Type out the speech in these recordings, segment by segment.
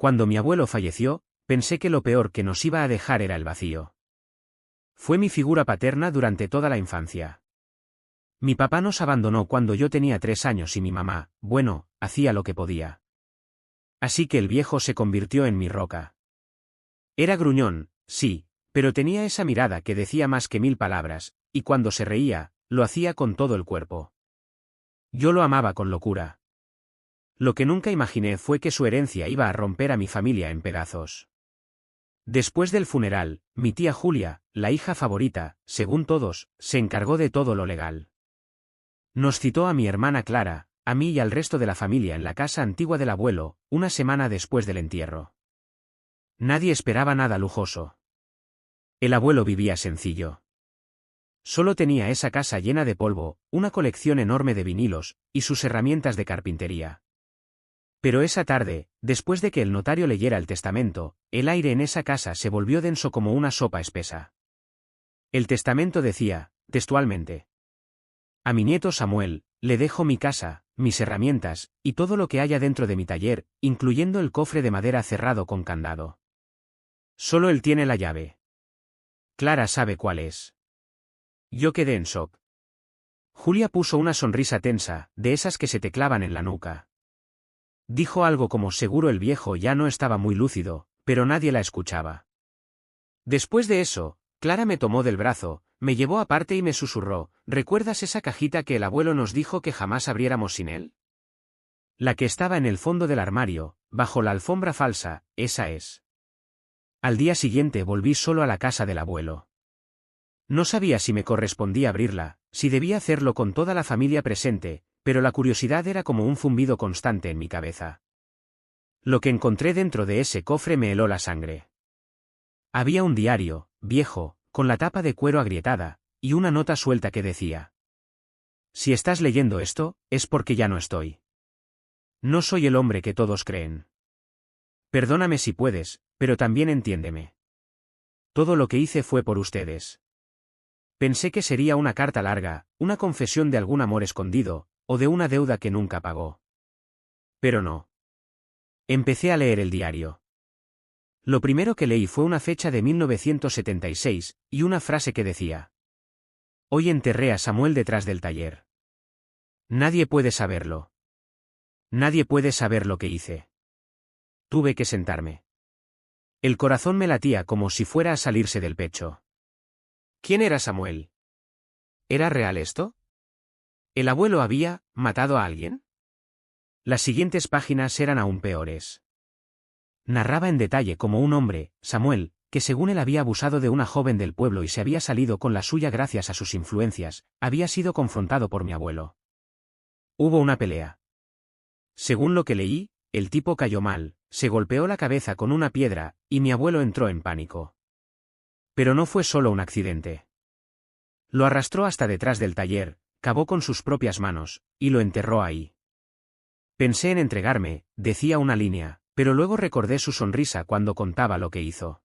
Cuando mi abuelo falleció, pensé que lo peor que nos iba a dejar era el vacío. Fue mi figura paterna durante toda la infancia. Mi papá nos abandonó cuando yo tenía 3 años y mi mamá, bueno, hacía lo que podía. Así que el viejo se convirtió en mi roca. Era gruñón, sí, pero tenía esa mirada que decía más que 1000 palabras, y cuando se reía, lo hacía con todo el cuerpo. Yo lo amaba con locura. Lo que nunca imaginé fue que su herencia iba a romper a mi familia en pedazos. Después del funeral, mi tía Julia, la hija favorita, según todos, se encargó de todo lo legal. Nos citó a mi hermana Clara, a mí y al resto de la familia en la casa antigua del abuelo, una semana después del entierro. Nadie esperaba nada lujoso. El abuelo vivía sencillo. Solo tenía esa casa llena de polvo, una colección enorme de vinilos, y sus herramientas de carpintería. Pero esa tarde, después de que el notario leyera el testamento, el aire en esa casa se volvió denso como una sopa espesa. El testamento decía, textualmente: a mi nieto Samuel, le dejo mi casa, mis herramientas, y todo lo que haya dentro de mi taller, incluyendo el cofre de madera cerrado con candado. Solo él tiene la llave. Clara sabe cuál es. Yo quedé en shock. Julia puso una sonrisa tensa, de esas que se te clavan en la nuca. Dijo algo como seguro el viejo ya no estaba muy lúcido, pero nadie la escuchaba. Después de eso, Clara me tomó del brazo, me llevó aparte y me susurró: ¿recuerdas esa cajita que el abuelo nos dijo que jamás abriéramos sin él? La que estaba en el fondo del armario, bajo la alfombra falsa, esa es. Al día siguiente volví solo a la casa del abuelo. No sabía si me correspondía abrirla, si debía hacerlo con toda la familia presente, pero la curiosidad era como un zumbido constante en mi cabeza. Lo que encontré dentro de ese cofre me heló la sangre. Había un diario, viejo, con la tapa de cuero agrietada, y una nota suelta que decía: si estás leyendo esto, es porque ya no estoy. No soy el hombre que todos creen. Perdóname si puedes, pero también entiéndeme. Todo lo que hice fue por ustedes. Pensé que sería una carta larga, una confesión de algún amor escondido, o de una deuda que nunca pagó. Pero no. Empecé a leer el diario. Lo primero que leí fue una fecha de 1976, y una frase que decía: hoy enterré a Samuel detrás del taller. Nadie puede saberlo. Nadie puede saber lo que hice. Tuve que sentarme. El corazón me latía como si fuera a salirse del pecho. ¿Quién era Samuel? ¿Era real esto? ¿El abuelo había matado a alguien? Las siguientes páginas eran aún peores. Narraba en detalle cómo un hombre, Samuel, que según él había abusado de una joven del pueblo y se había salido con la suya gracias a sus influencias, había sido confrontado por mi abuelo. Hubo una pelea. Según lo que leí, el tipo cayó mal, se golpeó la cabeza con una piedra, y mi abuelo entró en pánico. Pero no fue solo un accidente. Lo arrastró hasta detrás del taller, cavó con sus propias manos, y lo enterró ahí. Pensé en entregarme, decía una línea, pero luego recordé su sonrisa cuando contaba lo que hizo.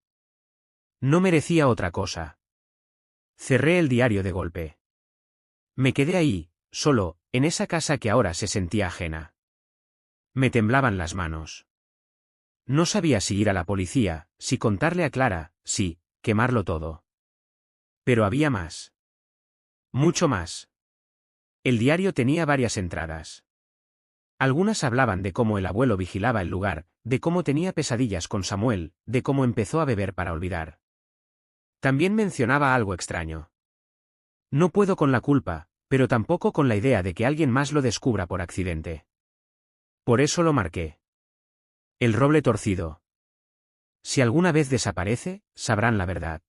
No merecía otra cosa. Cerré el diario de golpe. Me quedé ahí, solo, en esa casa que ahora se sentía ajena. Me temblaban las manos. No sabía si ir a la policía, si contarle a Clara, si quemarlo todo. Pero había más. Mucho más. El diario tenía varias entradas. Algunas hablaban de cómo el abuelo vigilaba el lugar, de cómo tenía pesadillas con Samuel, de cómo empezó a beber para olvidar. También mencionaba algo extraño. No puedo con la culpa, pero tampoco con la idea de que alguien más lo descubra por accidente. Por eso lo marqué. El roble torcido. Si alguna vez desaparece, sabrán la verdad.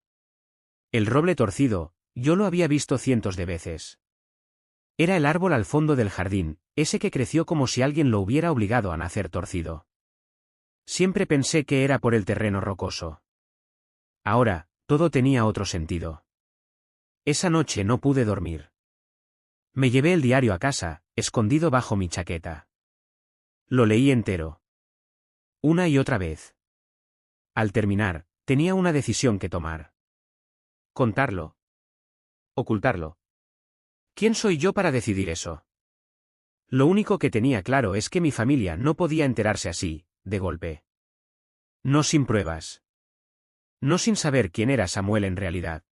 El roble torcido, yo lo había visto cientos de veces. Era el árbol al fondo del jardín, ese que creció como si alguien lo hubiera obligado a nacer torcido. Siempre pensé que era por el terreno rocoso. Ahora, todo tenía otro sentido. Esa noche no pude dormir. Me llevé el diario a casa, escondido bajo mi chaqueta. Lo leí entero. Una y otra vez. Al terminar, tenía una decisión que tomar. Contarlo. Ocultarlo. ¿Quién soy yo para decidir eso? Lo único que tenía claro es que mi familia no podía enterarse así, de golpe. No sin pruebas. No sin saber quién era Samuel en realidad.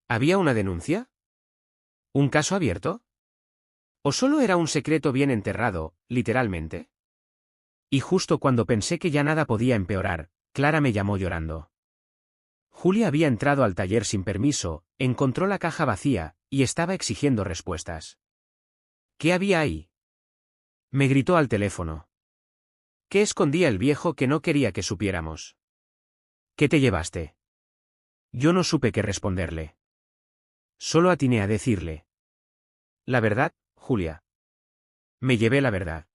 ¿Había una denuncia? ¿Un caso abierto? ¿O solo era un secreto bien enterrado, literalmente? Y justo cuando pensé que ya nada podía empeorar, Clara me llamó llorando. Julia había entrado al taller sin permiso, encontró la caja vacía, y estaba exigiendo respuestas. ¿Qué había ahí? Me gritó al teléfono. ¿Qué escondía el viejo que no quería que supiéramos? ¿Qué te llevaste? Yo no supe qué responderle. Solo atiné a decirle. La verdad, Julia. Me llevé la verdad.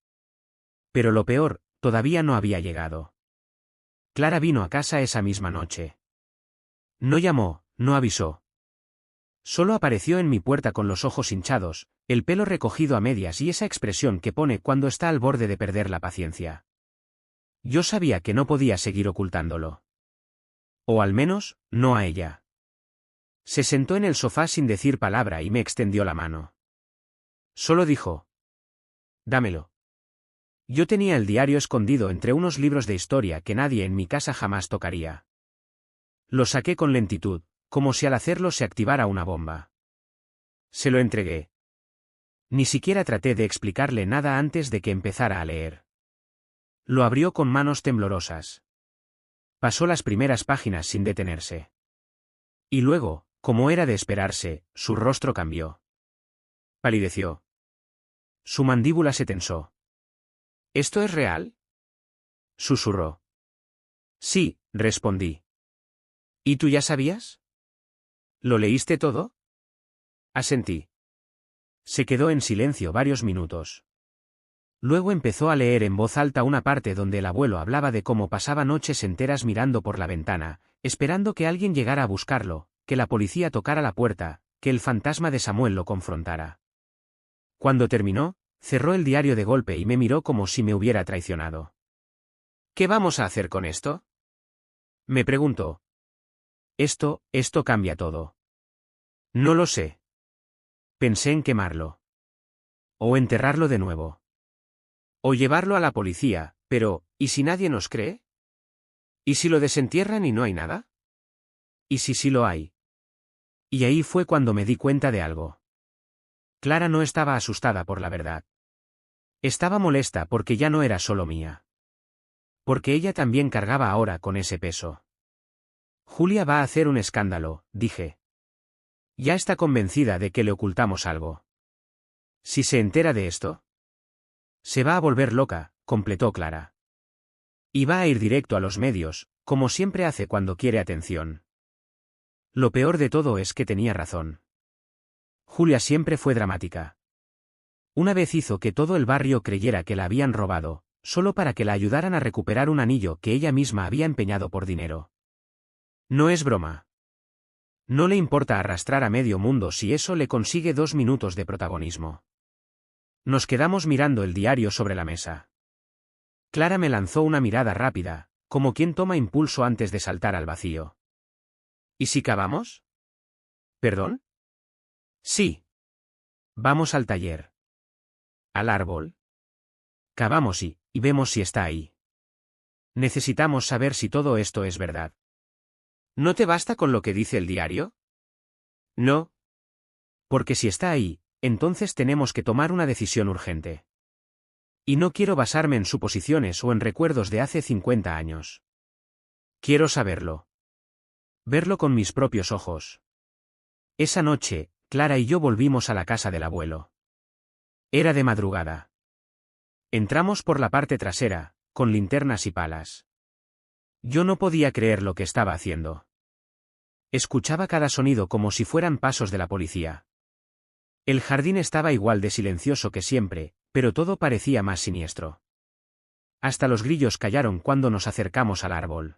Pero lo peor, todavía no había llegado. Clara vino a casa esa misma noche. No llamó, no avisó. Solo apareció en mi puerta con los ojos hinchados, el pelo recogido a medias y esa expresión que pone cuando está al borde de perder la paciencia. Yo sabía que no podía seguir ocultándolo. O al menos, no a ella. Se sentó en el sofá sin decir palabra y me extendió la mano. Solo dijo. Dámelo. Yo tenía el diario escondido entre unos libros de historia que nadie en mi casa jamás tocaría. Lo saqué con lentitud, como si al hacerlo se activara una bomba. Se lo entregué. Ni siquiera traté de explicarle nada antes de que empezara a leer. Lo abrió con manos temblorosas. Pasó las primeras páginas sin detenerse. Y luego, como era de esperarse, su rostro cambió. Palideció. Su mandíbula se tensó. ¿Esto es real? Susurró. Sí, respondí. ¿Y tú ya sabías? ¿Lo leíste todo? Asentí. Se quedó en silencio varios minutos. Luego empezó a leer en voz alta una parte donde el abuelo hablaba de cómo pasaba noches enteras mirando por la ventana, esperando que alguien llegara a buscarlo, que la policía tocara la puerta, que el fantasma de Samuel lo confrontara. Cuando terminó, cerró el diario de golpe y me miró como si me hubiera traicionado. ¿Qué vamos a hacer con esto? Me preguntó. Esto cambia todo. No lo sé. Pensé en quemarlo. O enterrarlo de nuevo. O llevarlo a la policía, pero, ¿y si nadie nos cree? ¿Y si lo desentierran y no hay nada? ¿Y si sí lo hay? Y ahí fue cuando me di cuenta de algo. Clara no estaba asustada por la verdad. Estaba molesta porque ya no era solo mía. Porque ella también cargaba ahora con ese peso. Julia va a hacer un escándalo, dije. Ya está convencida de que le ocultamos algo. Si se entera de esto, se va a volver loca, completó Clara. Y va a ir directo a los medios, como siempre hace cuando quiere atención. Lo peor de todo es que tenía razón. Julia siempre fue dramática. Una vez hizo que todo el barrio creyera que la habían robado, solo para que la ayudaran a recuperar un anillo que ella misma había empeñado por dinero. No es broma. No le importa arrastrar a medio mundo si eso le consigue 2 minutos de protagonismo. Nos quedamos mirando el diario sobre la mesa. Clara me lanzó una mirada rápida, como quien toma impulso antes de saltar al vacío. ¿Y si cavamos? ¿Perdón? Sí. Vamos al taller. ¿Al árbol? Cavamos y vemos si está ahí. Necesitamos saber si todo esto es verdad. ¿No te basta con lo que dice el diario? No. Porque si está ahí, entonces tenemos que tomar una decisión urgente. Y no quiero basarme en suposiciones o en recuerdos de hace 50 años. Quiero saberlo. Verlo con mis propios ojos. Esa noche, Clara y yo volvimos a la casa del abuelo. Era de madrugada. Entramos por la parte trasera, con linternas y palas. Yo no podía creer lo que estaba haciendo. Escuchaba cada sonido como si fueran pasos de la policía. El jardín estaba igual de silencioso que siempre, pero todo parecía más siniestro. Hasta los grillos callaron cuando nos acercamos al árbol.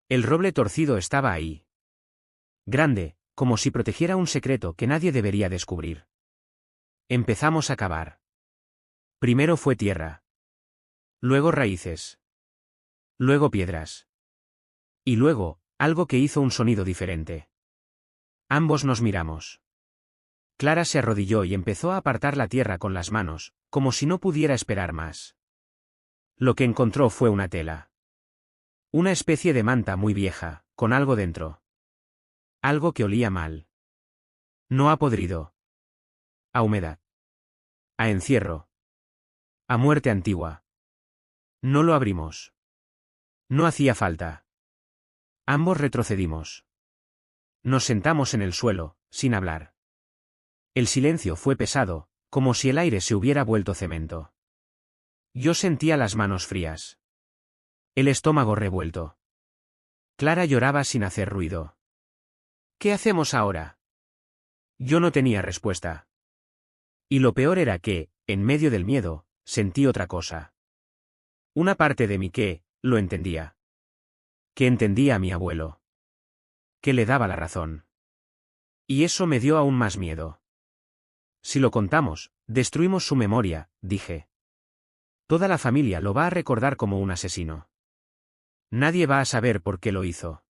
El roble torcido estaba ahí. Grande, como si protegiera un secreto que nadie debería descubrir. Empezamos a cavar. Primero fue tierra. Luego raíces. Luego piedras. Y luego, algo que hizo un sonido diferente. Ambos nos miramos. Clara se arrodilló y empezó a apartar la tierra con las manos, como si no pudiera esperar más. Lo que encontró fue una tela. Una especie de manta muy vieja, con algo dentro. Algo que olía mal. No a podrido. A humedad. A encierro. A muerte antigua. No lo abrimos. No hacía falta. Ambos retrocedimos. Nos sentamos en el suelo, sin hablar. El silencio fue pesado, como si el aire se hubiera vuelto cemento. Yo sentía las manos frías. El estómago revuelto. Clara lloraba sin hacer ruido. ¿Qué hacemos ahora? Yo no tenía respuesta. Y lo peor era que, en medio del miedo, sentí otra cosa. Una parte de mí que, lo entendía. Que entendía a mi abuelo. Que le daba la razón. Y eso me dio aún más miedo. Si lo contamos, destruimos su memoria, dije. Toda la familia lo va a recordar como un asesino. Nadie va a saber por qué lo hizo.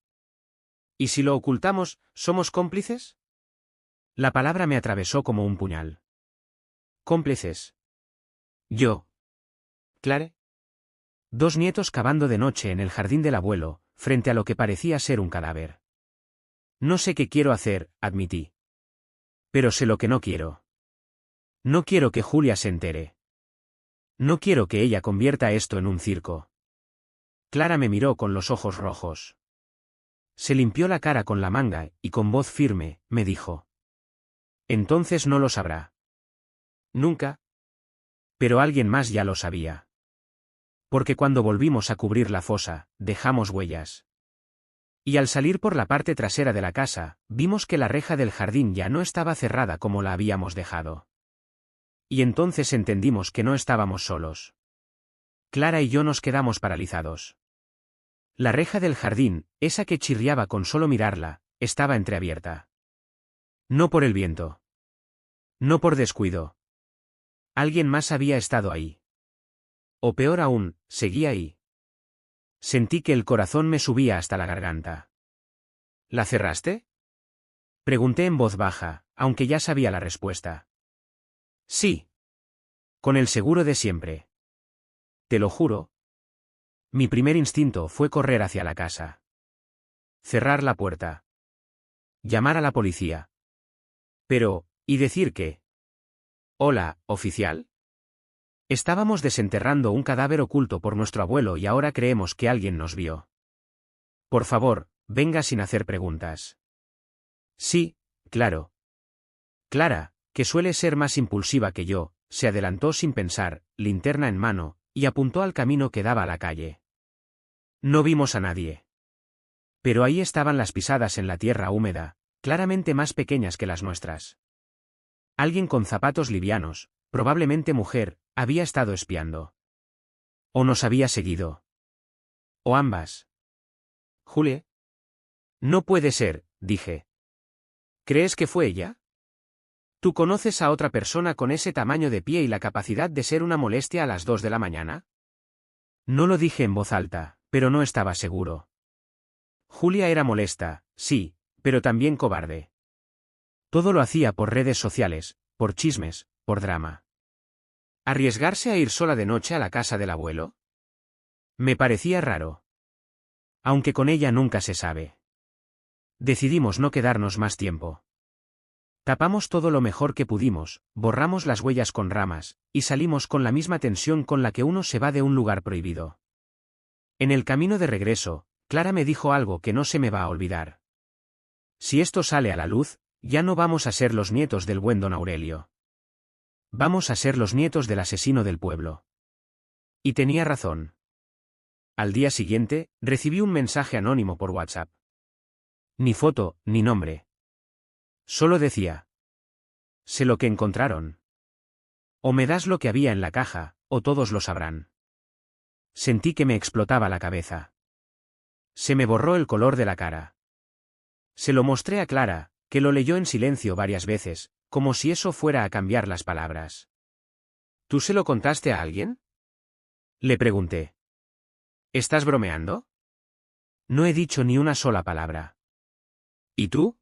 ¿Y si lo ocultamos, somos cómplices? La palabra me atravesó como un puñal. ¿Cómplices? Yo. ¿Clare? 2 nietos cavando de noche en el jardín del abuelo, frente a lo que parecía ser un cadáver. No sé qué quiero hacer, admití. Pero sé lo que no quiero. No quiero que Julia se entere. No quiero que ella convierta esto en un circo. Clara me miró con los ojos rojos. Se limpió la cara con la manga y con voz firme, me dijo. Entonces no lo sabrá. Nunca. Pero alguien más ya lo sabía. Porque cuando volvimos a cubrir la fosa, dejamos huellas. Y al salir por la parte trasera de la casa, vimos que la reja del jardín ya no estaba cerrada como la habíamos dejado. Y entonces entendimos que no estábamos solos. Clara y yo nos quedamos paralizados. La reja del jardín, esa que chirriaba con solo mirarla, estaba entreabierta. No por el viento. No por descuido. Alguien más había estado ahí. O peor aún, seguía ahí. Sentí que el corazón me subía hasta la garganta. ¿La cerraste? Pregunté en voz baja, aunque ya sabía la respuesta. Sí. Con el seguro de siempre. Te lo juro. Mi primer instinto fue correr hacia la casa. Cerrar la puerta. Llamar a la policía. Pero, ¿y decir qué? Hola, oficial. Estábamos desenterrando un cadáver oculto por nuestro abuelo y ahora creemos que alguien nos vio. Por favor, venga sin hacer preguntas. Sí, claro. Clara, que suele ser más impulsiva que yo, se adelantó sin pensar, linterna en mano, y apuntó al camino que daba a la calle. No vimos a nadie. Pero ahí estaban las pisadas en la tierra húmeda, claramente más pequeñas que las nuestras. Alguien con zapatos livianos, probablemente mujer, había estado espiando. O nos había seguido. O ambas. ¿Julie? No puede ser, dije. ¿Crees que fue ella? ¿Tú conoces a otra persona con ese tamaño de pie y la capacidad de ser una molestia a las 2 de la mañana? No lo dije en voz alta, pero no estaba seguro. Julia era molesta, sí, pero también cobarde. Todo lo hacía por redes sociales, por chismes, por drama. ¿Arriesgarse a ir sola de noche a la casa del abuelo? Me parecía raro. Aunque con ella nunca se sabe. Decidimos no quedarnos más tiempo. Tapamos todo lo mejor que pudimos, borramos las huellas con ramas, y salimos con la misma tensión con la que uno se va de un lugar prohibido. En el camino de regreso, Clara me dijo algo que no se me va a olvidar. Si esto sale a la luz, ya no vamos a ser los nietos del buen don Aurelio. Vamos a ser los nietos del asesino del pueblo. Y tenía razón. Al día siguiente, recibí un mensaje anónimo por WhatsApp. Ni foto, ni nombre. Solo decía. Sé lo que encontraron. O me das lo que había en la caja, o todos lo sabrán. Sentí que me explotaba la cabeza. Se me borró el color de la cara. Se lo mostré a Clara, que lo leyó en silencio varias veces, como si eso fuera a cambiar las palabras. ¿Tú se lo contaste a alguien? Le pregunté. ¿Estás bromeando? No he dicho ni una sola palabra. ¿Y tú?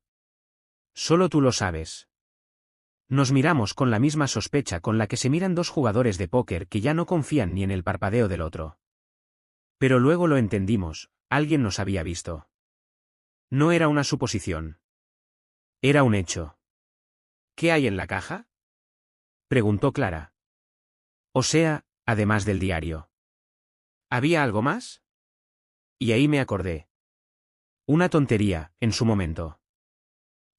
Solo tú lo sabes. Nos miramos con la misma sospecha con la que se miran dos jugadores de póker que ya no confían ni en el parpadeo del otro. Pero luego lo entendimos, alguien nos había visto. No era una suposición. Era un hecho. ¿Qué hay en la caja?, preguntó Clara. O sea, además del diario. ¿Había algo más? Y ahí me acordé. Una tontería, en su momento.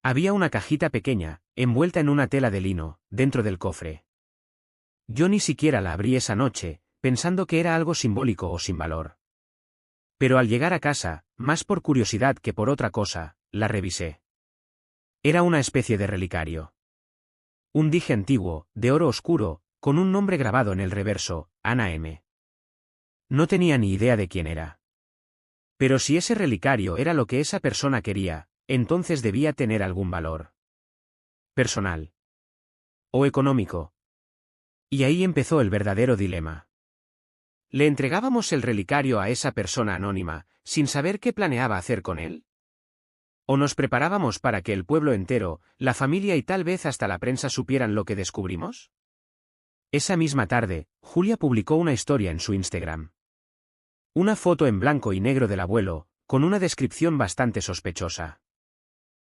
Había una cajita pequeña, envuelta en una tela de lino, dentro del cofre. Yo ni siquiera la abrí esa noche, pensando que era algo simbólico o sin valor. Pero al llegar a casa, más por curiosidad que por otra cosa, la revisé. Era una especie de relicario. Un dije antiguo, de oro oscuro, con un nombre grabado en el reverso, Ana M. No tenía ni idea de quién era. Pero si ese relicario era lo que esa persona quería, entonces debía tener algún valor. Personal. O económico. Y ahí empezó el verdadero dilema. ¿Le entregábamos el relicario a esa persona anónima, sin saber qué planeaba hacer con él? ¿O nos preparábamos para que el pueblo entero, la familia y tal vez hasta la prensa supieran lo que descubrimos? Esa misma tarde, Julia publicó una historia en su Instagram. Una foto en blanco y negro del abuelo, con una descripción bastante sospechosa.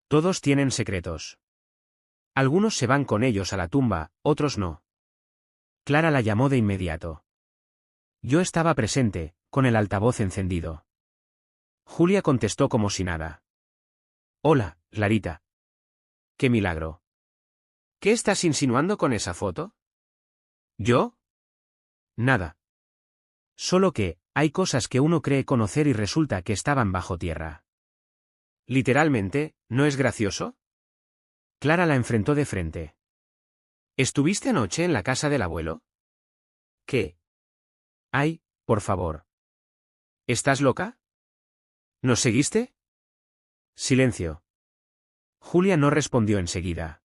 Todos tienen secretos. Algunos se van con ellos a la tumba, otros no. Clara la llamó de inmediato. Yo estaba presente, con el altavoz encendido. Julia contestó como si nada. Hola, Clarita. ¡Qué milagro! ¿Qué estás insinuando con esa foto? ¿Yo? Nada. Solo que, hay cosas que uno cree conocer y resulta que estaban bajo tierra. Literalmente, ¿no es gracioso? Clara la enfrentó de frente. ¿Estuviste anoche en la casa del abuelo? ¿Qué? Ay, por favor. ¿Estás loca? ¿Nos seguiste? Silencio. Julia no respondió enseguida.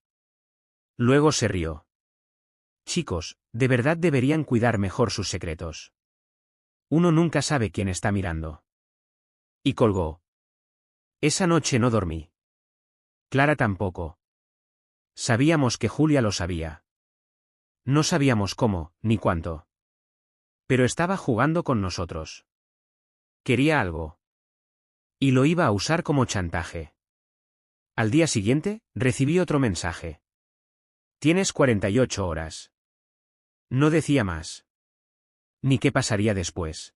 Luego se rió. Chicos, de verdad deberían cuidar mejor sus secretos. Uno nunca sabe quién está mirando. Y colgó. Esa noche no dormí. Clara tampoco. Sabíamos que Julia lo sabía. No sabíamos cómo, ni cuánto. Pero estaba jugando con nosotros. Quería algo. Y lo iba a usar como chantaje. Al día siguiente, recibí otro mensaje. Tienes 48 horas. No decía más. Ni qué pasaría después.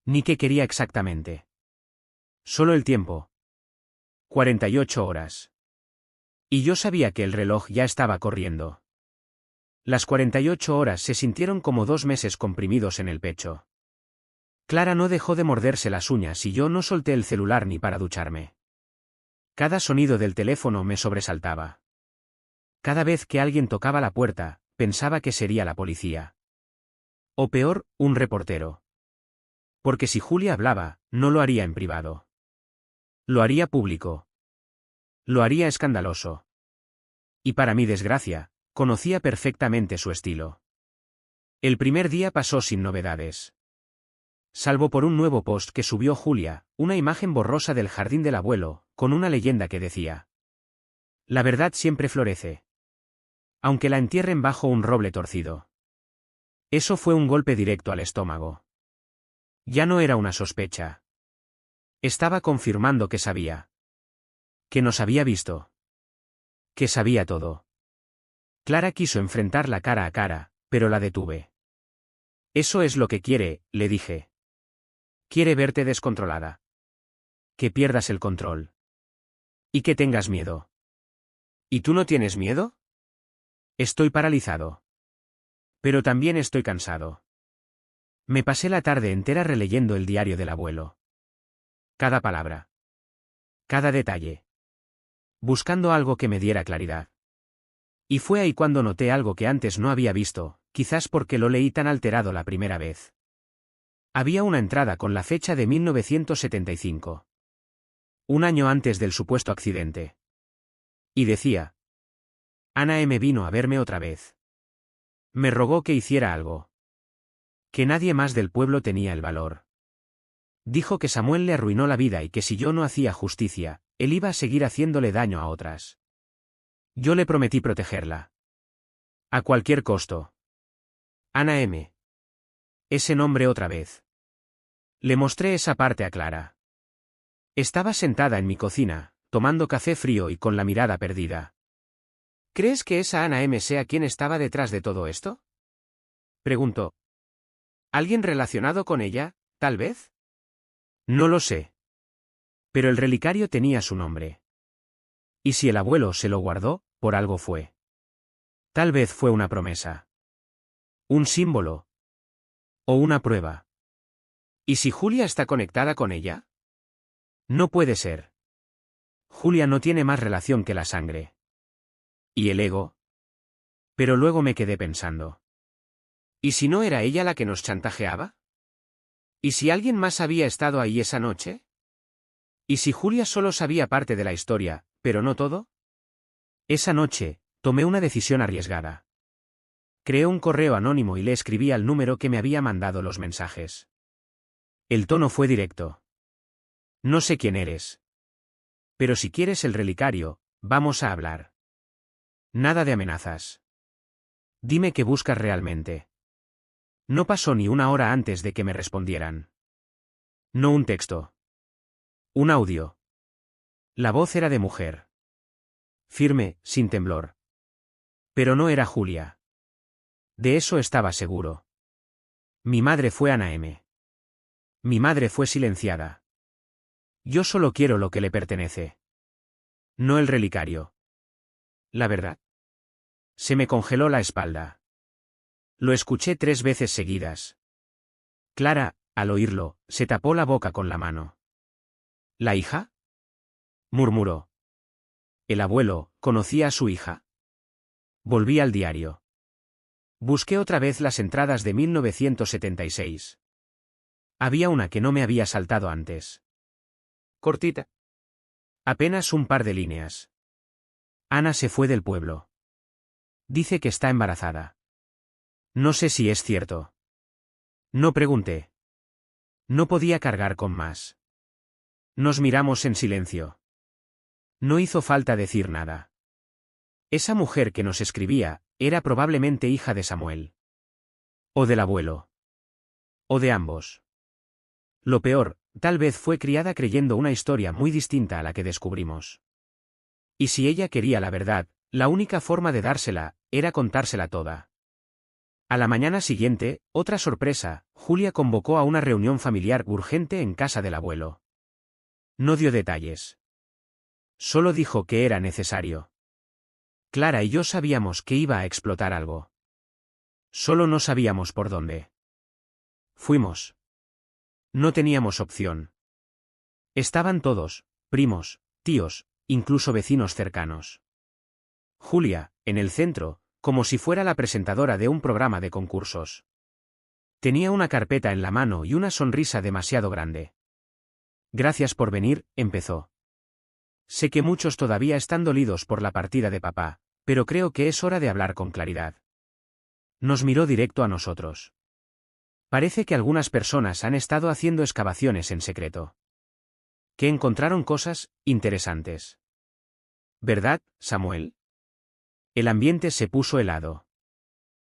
Ni qué quería exactamente. Solo el tiempo. 48 horas. Y yo sabía que el reloj ya estaba corriendo. Las 48 horas se sintieron como 2 meses comprimidos en el pecho. Clara no dejó de morderse las uñas y yo no solté el celular ni para ducharme. Cada sonido del teléfono me sobresaltaba. Cada vez que alguien tocaba la puerta, pensaba que sería la policía. O peor, un reportero. Porque si Julia hablaba, no lo haría en privado. Lo haría público. Lo haría escandaloso. Y para mi desgracia, conocía perfectamente su estilo. El primer día pasó sin novedades. Salvo por un nuevo post que subió Julia, una imagen borrosa del jardín del abuelo, con una leyenda que decía: la verdad siempre florece. Aunque la entierren bajo un roble torcido. Eso fue un golpe directo al estómago. Ya no era una sospecha. Estaba confirmando que sabía. Que nos había visto. Que sabía todo. Clara quiso enfrentarla cara a cara, pero la detuve. Eso es lo que quiere, le dije. Quiere verte descontrolada. Que pierdas el control. Y que tengas miedo. ¿Y tú no tienes miedo? Estoy paralizado. Pero también estoy cansado. Me pasé la tarde entera releyendo el diario del abuelo. Cada palabra. Cada detalle. Buscando algo que me diera claridad. Y fue ahí cuando noté algo que antes no había visto, quizás porque lo leí tan alterado la primera vez. Había una entrada con la fecha de 1975. Un año antes del supuesto accidente. Y decía: Ana M. vino a verme otra vez. Me rogó que hiciera algo. Que nadie más del pueblo tenía el valor. Dijo que Samuel le arruinó la vida y que si yo no hacía justicia, él iba a seguir haciéndole daño a otras. Yo le prometí protegerla. A cualquier costo. Ana M. Ese nombre otra vez. Le mostré esa parte a Clara. Estaba sentada en mi cocina, tomando café frío y con la mirada perdida. ¿Crees que esa Ana M. sea quien estaba detrás de todo esto? Preguntó. ¿Alguien relacionado con ella, tal vez? No lo sé. Pero el relicario tenía su nombre. Y si el abuelo se lo guardó, por algo fue. Tal vez fue una promesa. Un símbolo. O una prueba. ¿Y si Julia está conectada con ella? No puede ser. Julia no tiene más relación que la sangre. ¿Y el ego? Pero luego me quedé pensando. ¿Y si no era ella la que nos chantajeaba? ¿Y si alguien más había estado ahí esa noche? ¿Y si Julia solo sabía parte de la historia, pero no todo? Esa noche, tomé una decisión arriesgada. Creé un correo anónimo y le escribí al número que me había mandado los mensajes. El tono fue directo. No sé quién eres. Pero si quieres el relicario, vamos a hablar. Nada de amenazas. Dime qué buscas realmente. No pasó ni una hora antes de que me respondieran. No un texto. Un audio. La voz era de mujer. Firme, sin temblor. Pero no era Julia. De eso estaba seguro. Mi madre fue Ana M. Mi madre fue silenciada. Yo solo quiero lo que le pertenece. No el relicario. La verdad. Se me congeló la espalda. Lo escuché 3 veces seguidas. Clara, al oírlo, se tapó la boca con la mano. ¿La hija? Murmuró. El abuelo, ¿conocía a su hija? Volví al diario. Busqué otra vez las entradas de 1976. Había una que no me había saltado antes. Cortita. Apenas un par de líneas. Ana se fue del pueblo. Dice que está embarazada. No sé si es cierto. No pregunté. No podía cargar con más. Nos miramos en silencio. No hizo falta decir nada. Esa mujer que nos escribía, era probablemente hija de Samuel. O del abuelo. O de ambos. Lo peor, tal vez fue criada creyendo una historia muy distinta a la que descubrimos. Y si ella quería la verdad, la única forma de dársela, era contársela toda. A la mañana siguiente, otra sorpresa, Julia convocó a una reunión familiar urgente en casa del abuelo. No dio detalles. Solo dijo que era necesario. Clara y yo sabíamos que iba a explotar algo. Solo no sabíamos por dónde. Fuimos. No teníamos opción. Estaban todos, primos, tíos, incluso vecinos cercanos. Julia, en el centro, como si fuera la presentadora de un programa de concursos. Tenía una carpeta en la mano y una sonrisa demasiado grande. Gracias por venir, empezó. Sé que muchos todavía están dolidos por la partida de papá, pero creo que es hora de hablar con claridad. Nos miró directo a nosotros. Parece que algunas personas han estado haciendo excavaciones en secreto. Que encontraron cosas interesantes. ¿Verdad, Samuel? El ambiente se puso helado.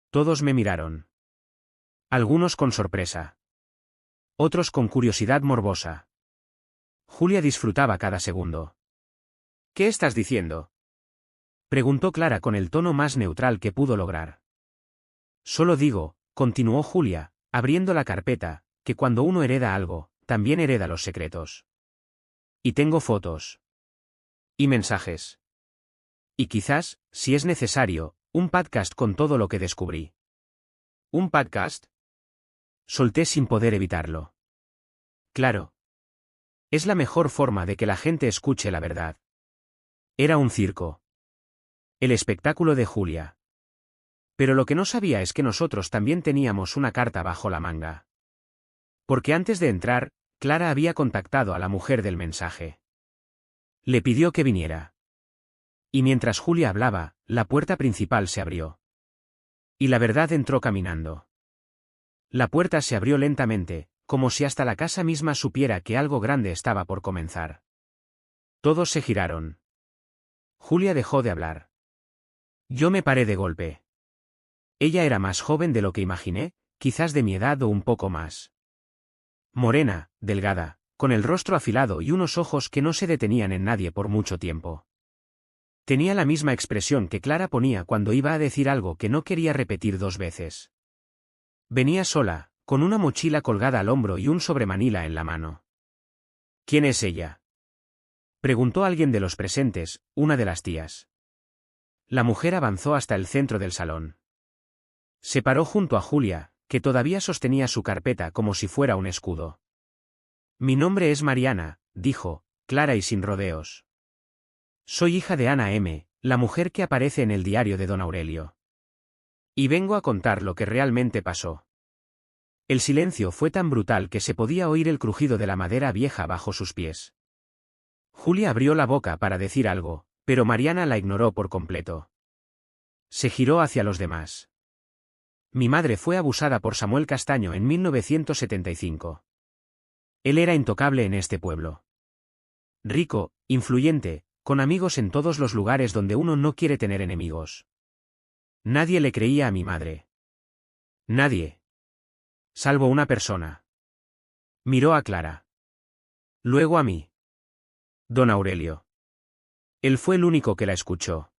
Todos me miraron. Algunos con sorpresa. Otros con curiosidad morbosa. Julia disfrutaba cada segundo. ¿Qué estás diciendo? Preguntó Clara con el tono más neutral que pudo lograr. Solo digo, continuó Julia, abriendo la carpeta, que cuando uno hereda algo, también hereda los secretos. Y tengo fotos. Y mensajes. Y quizás, si es necesario, un podcast con todo lo que descubrí. ¿Un podcast? Solté sin poder evitarlo. Claro. Es la mejor forma de que la gente escuche la verdad. Era un circo. El espectáculo de Julia. Pero lo que no sabía es que nosotros también teníamos una carta bajo la manga. Porque antes de entrar, Clara había contactado a la mujer del mensaje. Le pidió que viniera. Y mientras Julia hablaba, la puerta principal se abrió. Y la verdad entró caminando. La puerta se abrió lentamente, como si hasta la casa misma supiera que algo grande estaba por comenzar. Todos se giraron. Julia dejó de hablar. Yo me paré de golpe. Ella era más joven de lo que imaginé, quizás de mi edad o un poco más. Morena, delgada, con el rostro afilado y unos ojos que no se detenían en nadie por mucho tiempo. Tenía la misma expresión que Clara ponía cuando iba a decir algo que no quería repetir 2 veces. Venía sola, con una mochila colgada al hombro y un sobremanila en la mano. ¿Quién es ella?, preguntó alguien de los presentes, una de las tías. La mujer avanzó hasta el centro del salón. Se paró junto a Julia, que todavía sostenía su carpeta como si fuera un escudo. Mi nombre es Mariana, dijo, clara y sin rodeos. Soy hija de Ana M., la mujer que aparece en el diario de don Aurelio. Y vengo a contar lo que realmente pasó. El silencio fue tan brutal que se podía oír el crujido de la madera vieja bajo sus pies. Julia abrió la boca para decir algo, pero Mariana la ignoró por completo. Se giró hacia los demás. Mi madre fue abusada por Samuel Castaño en 1975. Él era intocable en este pueblo. Rico, influyente, con amigos en todos los lugares donde uno no quiere tener enemigos. Nadie le creía a mi madre. Nadie. Salvo una persona. Miró a Clara. Luego a mí. Don Aurelio. Él fue el único que la escuchó.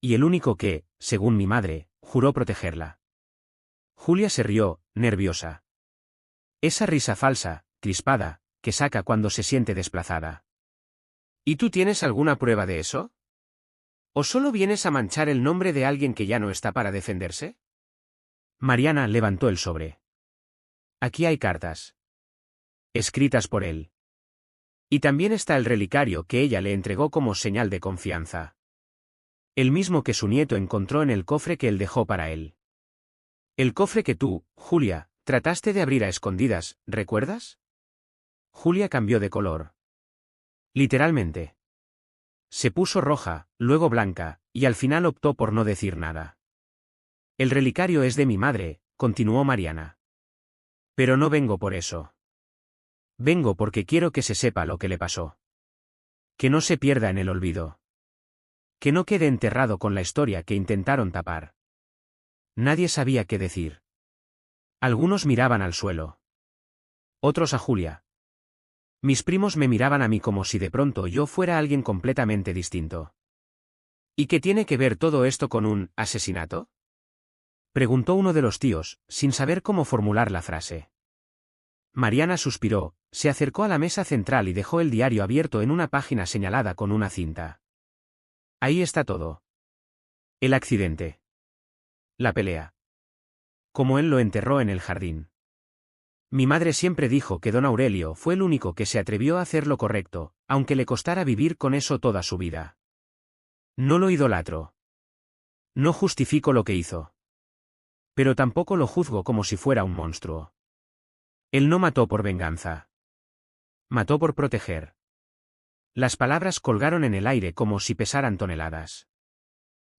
Y el único que, según mi madre, juró protegerla. Julia se rió, nerviosa. Esa risa falsa, crispada, que saca cuando se siente desplazada. ¿Y tú tienes alguna prueba de eso? ¿O solo vienes a manchar el nombre de alguien que ya no está para defenderse? Mariana levantó el sobre. Aquí hay cartas. Escritas por él. Y también está el relicario que ella le entregó como señal de confianza. El mismo que su nieto encontró en el cofre que él dejó para él. El cofre que tú, Julia, trataste de abrir a escondidas, ¿recuerdas? Julia cambió de color. Literalmente. Se puso roja, luego blanca, y al final optó por no decir nada. El relicario es de mi madre, continuó Mariana. Pero no vengo por eso. Vengo porque quiero que se sepa lo que le pasó. Que no se pierda en el olvido. Que no quede enterrado con la historia que intentaron tapar. Nadie sabía qué decir. Algunos miraban al suelo. Otros a Julia. Mis primos me miraban a mí como si de pronto yo fuera alguien completamente distinto. ¿Y qué tiene que ver todo esto con un asesinato?, preguntó uno de los tíos, sin saber cómo formular la frase. Mariana suspiró, se acercó a la mesa central y dejó el diario abierto en una página señalada con una cinta. Ahí está todo. El accidente. La pelea. Como él lo enterró en el jardín. Mi madre siempre dijo que don Aurelio fue el único que se atrevió a hacer lo correcto, aunque le costara vivir con eso toda su vida. No lo idolatro. No justifico lo que hizo. Pero tampoco lo juzgo como si fuera un monstruo. Él no mató por venganza. Mató por proteger. Las palabras colgaron en el aire como si pesaran toneladas.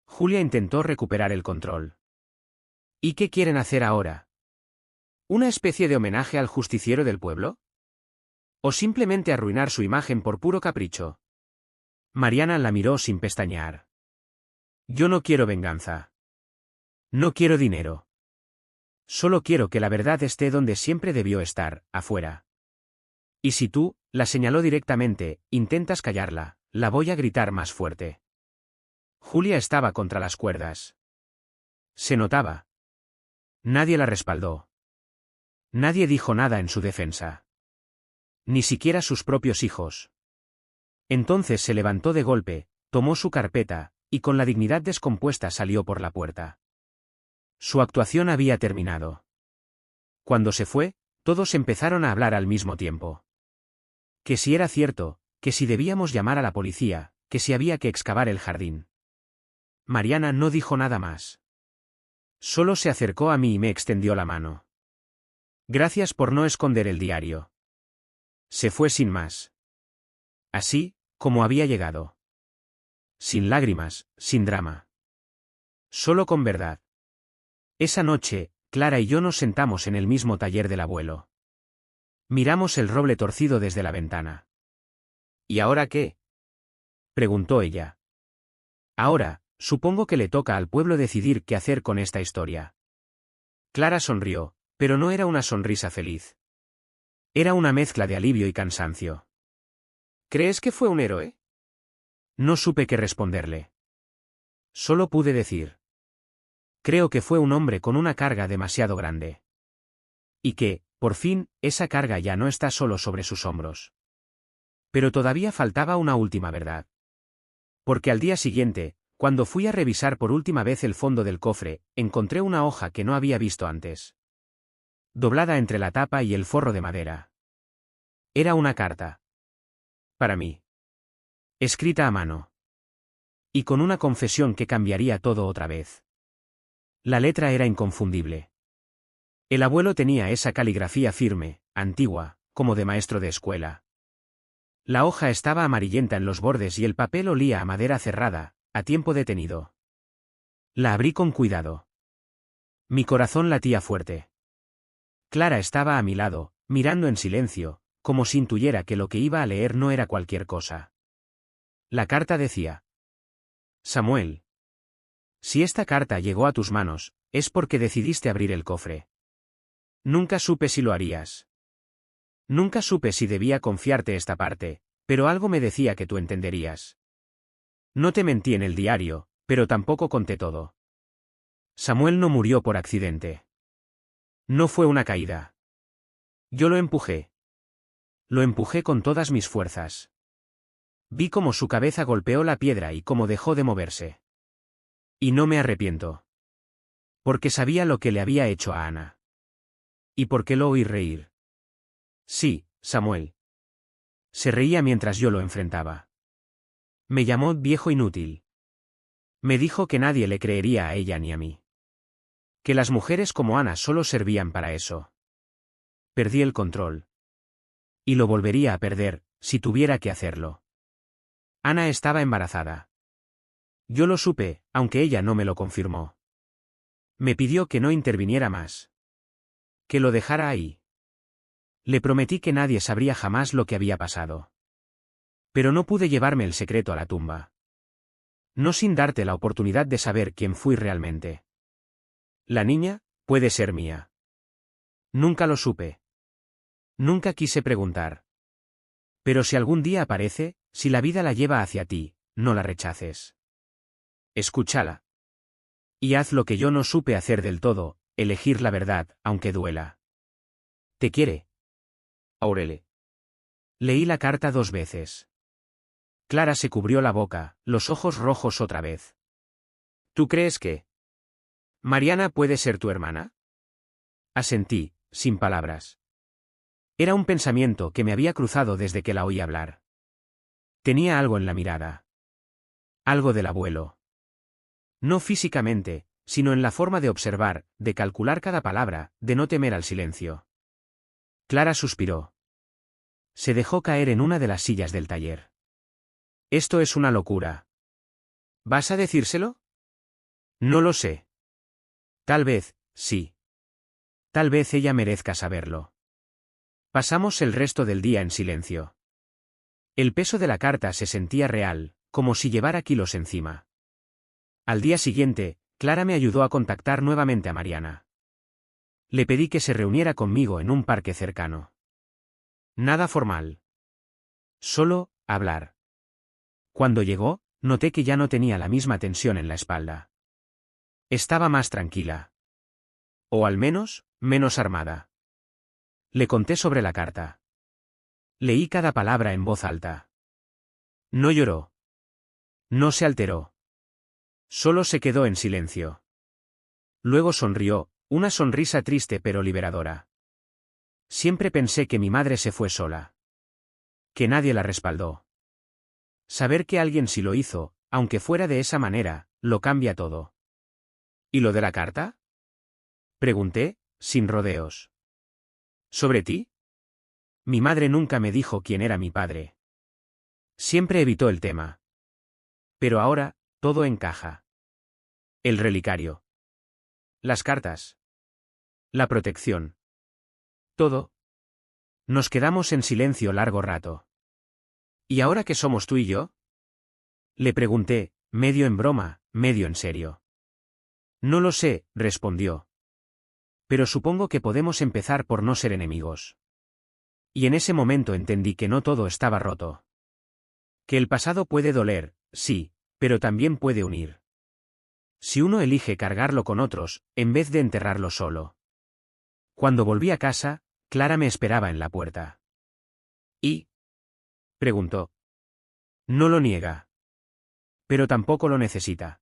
Julia intentó recuperar el control. ¿Y qué quieren hacer ahora? ¿Una especie de homenaje al justiciero del pueblo? ¿O simplemente arruinar su imagen por puro capricho? Mariana la miró sin pestañear. Yo no quiero venganza. No quiero dinero. Solo quiero que la verdad esté donde siempre debió estar, afuera. Y si tú, la señaló directamente, intentas callarla, la voy a gritar más fuerte. Julia estaba contra las cuerdas. Se notaba. Nadie la respaldó. Nadie dijo nada en su defensa. Ni siquiera sus propios hijos. Entonces se levantó de golpe, tomó su carpeta, y con la dignidad descompuesta salió por la puerta. Su actuación había terminado. Cuando se fue, todos empezaron a hablar al mismo tiempo. Que si era cierto, que si debíamos llamar a la policía, que si había que excavar el jardín. Mariana no dijo nada más. Solo se acercó a mí y me extendió la mano. Gracias por no esconder el diario. Se fue sin más. Así, como había llegado. Sin lágrimas, sin drama. Solo con verdad. Esa noche, Clara y yo nos sentamos en el mismo taller del abuelo. Miramos el roble torcido desde la ventana. ¿Y ahora qué?, preguntó ella. Ahora, supongo que le toca al pueblo decidir qué hacer con esta historia. Clara sonrió, pero no era una sonrisa feliz. Era una mezcla de alivio y cansancio. ¿Crees que fue un héroe? No supe qué responderle. Solo pude decir. Creo que fue un hombre con una carga demasiado grande. Y que, por fin, esa carga ya no está solo sobre sus hombros. Pero todavía faltaba una última verdad. Porque al día siguiente, cuando fui a revisar por última vez el fondo del cofre, encontré una hoja que no había visto antes. Doblada entre la tapa y el forro de madera. Era una carta. Para mí. Escrita a mano. Y con una confesión que cambiaría todo otra vez. La letra era inconfundible. El abuelo tenía esa caligrafía firme, antigua, como de maestro de escuela. La hoja estaba amarillenta en los bordes y el papel olía a madera cerrada, a tiempo detenido. La abrí con cuidado. Mi corazón latía fuerte. Clara estaba a mi lado, mirando en silencio, como si intuyera que lo que iba a leer no era cualquier cosa. La carta decía: Samuel. Si esta carta llegó a tus manos, es porque decidiste abrir el cofre. Nunca supe si lo harías. Nunca supe si debía confiarte esta parte, pero algo me decía que tú entenderías. No te mentí en el diario, pero tampoco conté todo. Samuel no murió por accidente. No fue una caída. Yo lo empujé. Lo empujé con todas mis fuerzas. Vi cómo su cabeza golpeó la piedra y cómo dejó de moverse. Y no me arrepiento. Porque sabía lo que le había hecho a Ana. ¿Y por qué lo oí reír? Sí, Samuel. Se reía mientras yo lo enfrentaba. Me llamó viejo inútil. Me dijo que nadie le creería a ella ni a mí. Que las mujeres como Ana solo servían para eso. Perdí el control. Y lo volvería a perder, si tuviera que hacerlo. Ana estaba embarazada. Yo lo supe, aunque ella no me lo confirmó. Me pidió que no interviniera más. Que lo dejara ahí. Le prometí que nadie sabría jamás lo que había pasado. Pero no pude llevarme el secreto a la tumba. No sin darte la oportunidad de saber quién fui realmente. La niña, puede ser mía. Nunca lo supe. Nunca quise preguntar. Pero si algún día aparece, si la vida la lleva hacia ti, no la rechaces. Escúchala. Y haz lo que yo no supe hacer del todo, elegir la verdad, aunque duela. Te quiere. Aurele. Leí la carta 2 veces. Clara se cubrió la boca, los ojos rojos otra vez. ¿Tú crees que Mariana puede ser tu hermana? Asentí, sin palabras. Era un pensamiento que me había cruzado desde que la oí hablar. Tenía algo en la mirada. Algo del abuelo. No físicamente, sino en la forma de observar, de calcular cada palabra, de no temer al silencio. Clara suspiró. Se dejó caer en una de las sillas del taller. Esto es una locura. ¿vas a decírselo? No lo sé. Tal vez, sí. Tal vez ella merezca saberlo. Pasamos el resto del día en silencio. El peso de la carta se sentía real, como si llevara kilos encima. Al día siguiente, Clara me ayudó a contactar nuevamente a Mariana. Le pedí que se reuniera conmigo en un parque cercano. Nada formal. Solo, hablar. Cuando llegó, noté que ya no tenía la misma tensión en la espalda. Estaba más tranquila. O al menos, menos armada. Le conté sobre la carta. Leí cada palabra en voz alta. No lloró. No se alteró. Solo se quedó en silencio. Luego sonrió, una sonrisa triste pero liberadora. Siempre pensé que mi madre se fue sola. Que nadie la respaldó. Saber que alguien sí lo hizo, aunque fuera de esa manera, lo cambia todo. ¿Y lo de la carta? Pregunté, sin rodeos. ¿Sobre ti? Mi madre nunca me dijo quién era mi padre. Siempre evitó el tema. Pero ahora, todo encaja. El relicario. Las cartas. La protección. Todo. Nos quedamos en silencio largo rato. ¿Y ahora que somos tú y yo? Le pregunté, medio en broma, medio en serio. No lo sé, respondió. Pero supongo que podemos empezar por no ser enemigos. Y en ese momento entendí que no todo estaba roto. Que el pasado puede doler, sí, pero también puede unir. Si uno elige cargarlo con otros, en vez de enterrarlo solo. Cuando volví a casa, Clara me esperaba en la puerta. ¿Y? Preguntó. No lo niega. Pero tampoco lo necesita.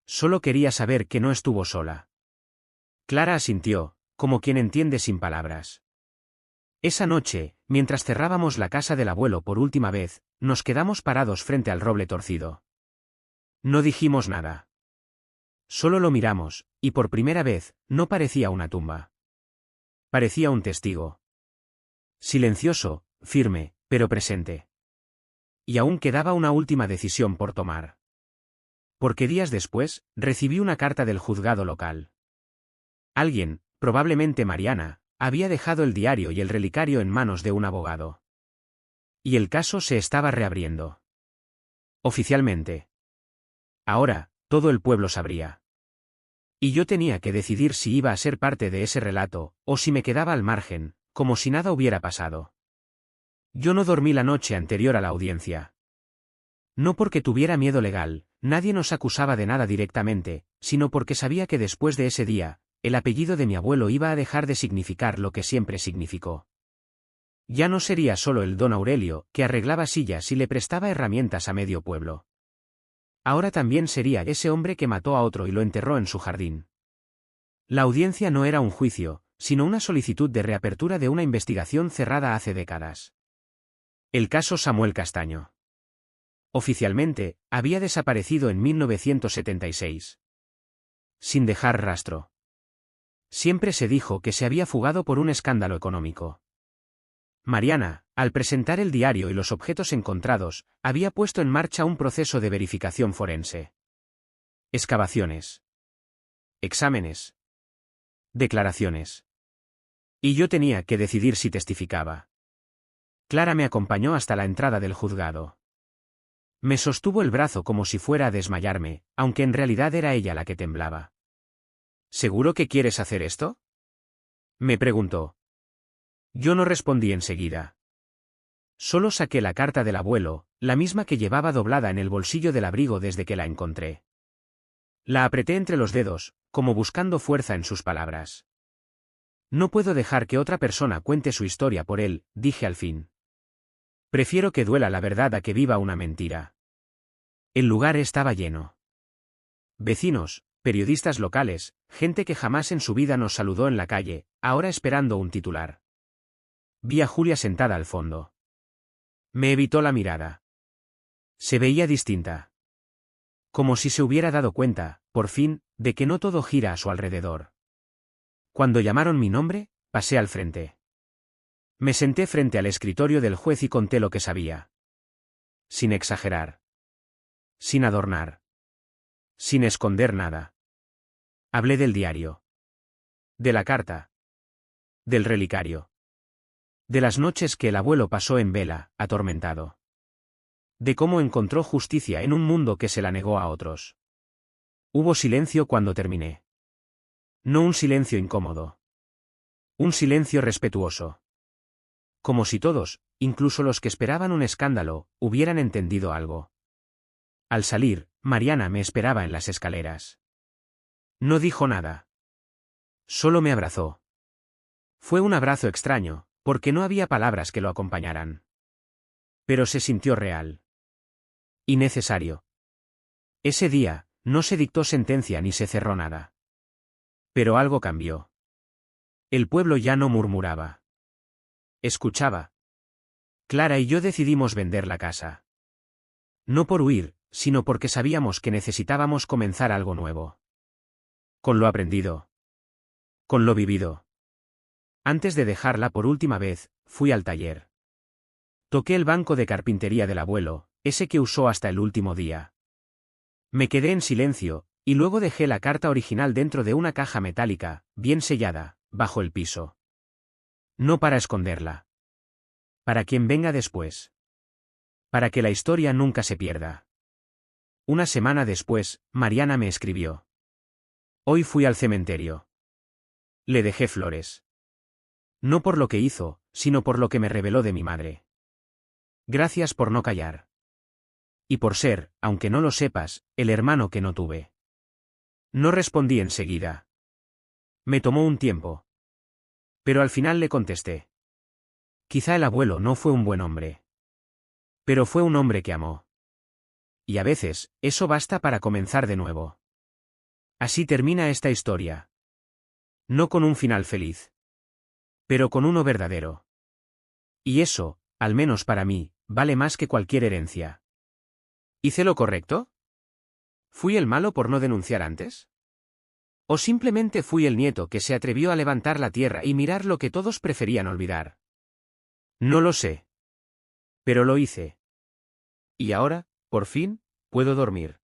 Solo quería saber que no estuvo sola. Clara asintió, como quien entiende sin palabras. Esa noche, mientras cerrábamos la casa del abuelo por última vez, nos quedamos parados frente al roble torcido. No dijimos nada. Solo lo miramos, y por primera vez, no parecía una tumba. Parecía un testigo. Silencioso, firme, pero presente. Y aún quedaba una última decisión por tomar. Porque días después, recibí una carta del juzgado local. Alguien, probablemente Mariana, había dejado el diario y el relicario en manos de un abogado. Y el caso se estaba reabriendo. Oficialmente. Ahora, todo el pueblo sabría. Y yo tenía que decidir si iba a ser parte de ese relato, o si me quedaba al margen, como si nada hubiera pasado. Yo no dormí la noche anterior a la audiencia. No porque tuviera miedo legal, nadie nos acusaba de nada directamente, sino porque sabía que después de ese día, el apellido de mi abuelo iba a dejar de significar lo que siempre significó. Ya no sería solo el don Aurelio, que arreglaba sillas y le prestaba herramientas a medio pueblo. Ahora también sería ese hombre que mató a otro y lo enterró en su jardín. La audiencia no era un juicio, sino una solicitud de reapertura de una investigación cerrada hace décadas. El caso Samuel Castaño. Oficialmente, había desaparecido en 1976. Sin dejar rastro. Siempre se dijo que se había fugado por un escándalo económico. Mariana, al presentar el diario y los objetos encontrados, había puesto en marcha un proceso de verificación forense. Excavaciones. Exámenes. Declaraciones. Y yo tenía que decidir si testificaba. Clara me acompañó hasta la entrada del juzgado. Me sostuvo el brazo como si fuera a desmayarme, aunque en realidad era ella la que temblaba. ¿Seguro que quieres hacer esto? Me preguntó. Yo no respondí enseguida. Solo saqué la carta del abuelo, la misma que llevaba doblada en el bolsillo del abrigo desde que la encontré. La apreté entre los dedos, como buscando fuerza en sus palabras. No puedo dejar que otra persona cuente su historia por él, dije al fin. Prefiero que duela la verdad a que viva una mentira. El lugar estaba lleno. Vecinos, periodistas locales, gente que jamás en su vida nos saludó en la calle, ahora esperando un titular. Vi a Julia sentada al fondo. Me evitó la mirada. Se veía distinta. Como si se hubiera dado cuenta, por fin, de que no todo gira a su alrededor. Cuando llamaron mi nombre, pasé al frente. Me senté frente al escritorio del juez y conté lo que sabía. Sin exagerar. Sin adornar. Sin esconder nada. Hablé del diario. De la carta. Del relicario. De las noches que el abuelo pasó en vela, atormentado. De cómo encontró justicia en un mundo que se la negó a otros. Hubo silencio cuando terminé. No un silencio incómodo. Un silencio respetuoso. Como si todos, incluso los que esperaban un escándalo, hubieran entendido algo. Al salir, Mariana me esperaba en las escaleras. No dijo nada. Solo me abrazó. Fue un abrazo extraño, porque no había palabras que lo acompañaran. Pero se sintió real. Y necesario. Ese día, no se dictó sentencia ni se cerró nada. Pero algo cambió. El pueblo ya no murmuraba. Escuchaba. Clara y yo decidimos vender la casa. No por huir, sino porque sabíamos que necesitábamos comenzar algo nuevo. Con lo aprendido. Con lo vivido. Antes de dejarla por última vez, fui al taller. Toqué el banco de carpintería del abuelo, ese que usó hasta el último día. Me quedé en silencio, y luego dejé la carta original dentro de una caja metálica, bien sellada, bajo el piso. No para esconderla. Para quien venga después. Para que la historia nunca se pierda. Una semana después, Mariana me escribió. Hoy fui al cementerio. Le dejé flores. No por lo que hizo, sino por lo que me reveló de mi madre. Gracias por no callar. Y por ser, aunque no lo sepas, el hermano que no tuve. No respondí enseguida. Me tomó un tiempo. Pero al final le contesté. Quizá el abuelo no fue un buen hombre. Pero fue un hombre que amó. Y a veces, eso basta para comenzar de nuevo. Así termina esta historia. No con un final feliz. Pero con uno verdadero. Y eso, al menos para mí, vale más que cualquier herencia. ¿Hice lo correcto? ¿Fui el malo por no denunciar antes? ¿O simplemente fui el nieto que se atrevió a levantar la tierra y mirar lo que todos preferían olvidar? No lo sé. Pero lo hice. Y ahora, por fin, puedo dormir.